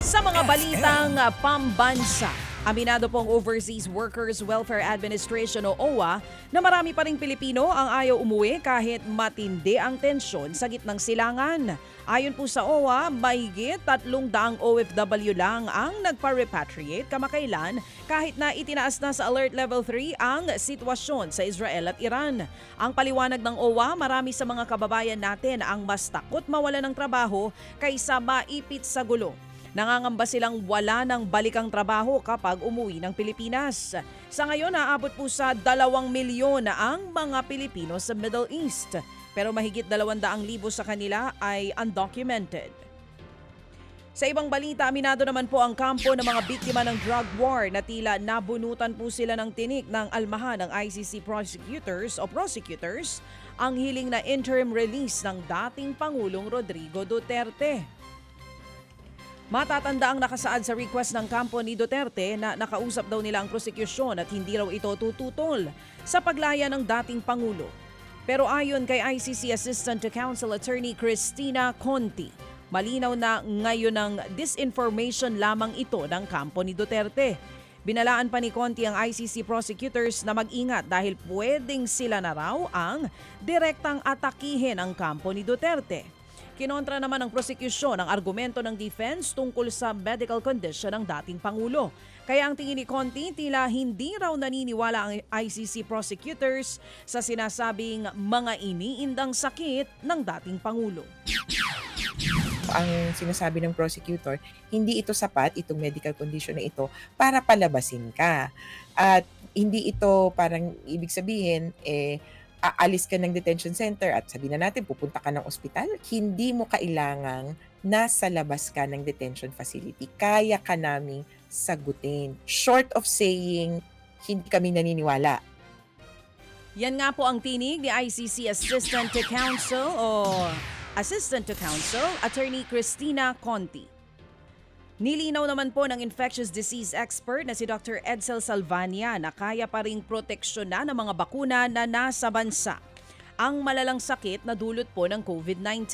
Sa mga balitang pambansa, aminado pong Overseas Workers Welfare Administration o OWA na marami pa ring Pilipino ang ayaw umuwi kahit matindi ang tensyon sa gitnang silangan. Ayon po sa OWA, mahigit 300 OFW lang ang nagpa-repatriate kamakailan kahit na itinaas na sa Alert Level 3 ang sitwasyon sa Israel at Iran. Ang paliwanag ng OWA, marami sa mga kababayan natin ang mas takot mawala ng trabaho kaysa maipit sa gulo. Nangangamba silang wala ng balikang trabaho kapag umuwi ng Pilipinas. Sa ngayon, naabot po sa 2 milyon ang mga Pilipino sa Middle East. Pero mahigit 200,000 sa kanila ay undocumented. Sa ibang balita, aminado naman po ang kampo ng mga biktima ng drug war na tila nabunutan po sila ng tinik ng almahan ng ICC prosecutors ang hiling na interim release ng dating Pangulong Rodrigo Duterte. Matatanda ang nakasaad sa request ng kampo ni Duterte na nakausap daw nila ang prosekusyon at hindi raw ito tututol sa paglaya ng dating Pangulo. Pero ayon kay ICC Assistant to Counsel Attorney Cristina Conti, malinaw na ngayon ng disinformation lamang ito ng kampo ni Duterte. Binalaan pa ni Conti ang ICC prosecutors na mag-ingat dahil pwedeng sila na raw ang direktang atakihin ang kampo ni Duterte. Kinontra naman ng prosekusyon ang argumento ng defense tungkol sa medical condition ng dating Pangulo. Kaya ang tingin ni Conti, tila hindi raw naniniwala ang ICC prosecutors sa sinasabing mga iniindang sakit ng dating Pangulo. Ang sinasabi ng prosecutor, hindi ito sapat, itong medical condition na ito, para palabasin ka. At hindi ito parang ibig sabihin, aalis ka ng detention center at sabihin na natin pupunta ka ng ospital, hindi mo kailangang nasa labas ka ng detention facility. Kaya ka naming sagutin. Short of saying, hindi kami naniniwala. Yan nga po ang tinig ni ICC Assistant to Counsel, Attorney Cristina Conti. Nilinaw naman po ng infectious disease expert na si Dr. Edsel Salvania na kaya pa ring proteksyonan ng mga bakuna na nasa bansa ang malalang sakit na dulot po ng COVID-19.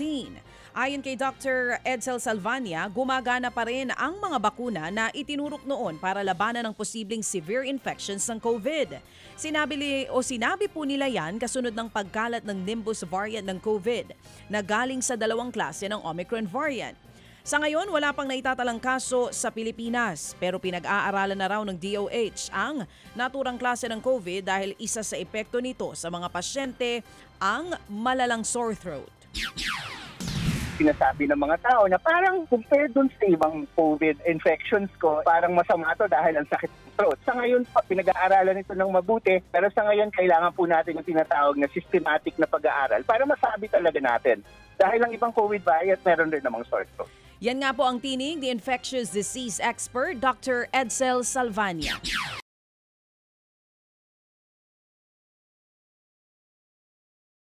Ayon kay Dr. Edsel Salvania, gumagana pa rin ang mga bakuna na itinurok noon para labanan ng posibleng severe infections ng COVID. Sinabi po nila yan kasunod ng pagkalat ng Nimbus variant ng COVID na galing sa 2 klase ng Omicron variant. Sa ngayon, wala pang naitatalang kaso sa Pilipinas pero pinag-aaralan na raw ng DOH ang naturang klase ng COVID dahil isa sa epekto nito sa mga pasyente ang malalang sore throat. Sinasabi ng mga tao na parang compared dun sa ibang COVID infections ko, parang masama to dahil ang sakit ng throat. Sa ngayon, pinag-aaralan ito ng mabuti, pero sa ngayon kailangan po natin yung tinatawag na systematic na pag-aaral para masabi talaga natin. Dahil ang ibang COVID variant, meron rin namang sore throat. Yan nga po ang tinig ni infectious disease expert Dr. Edsel Salvania.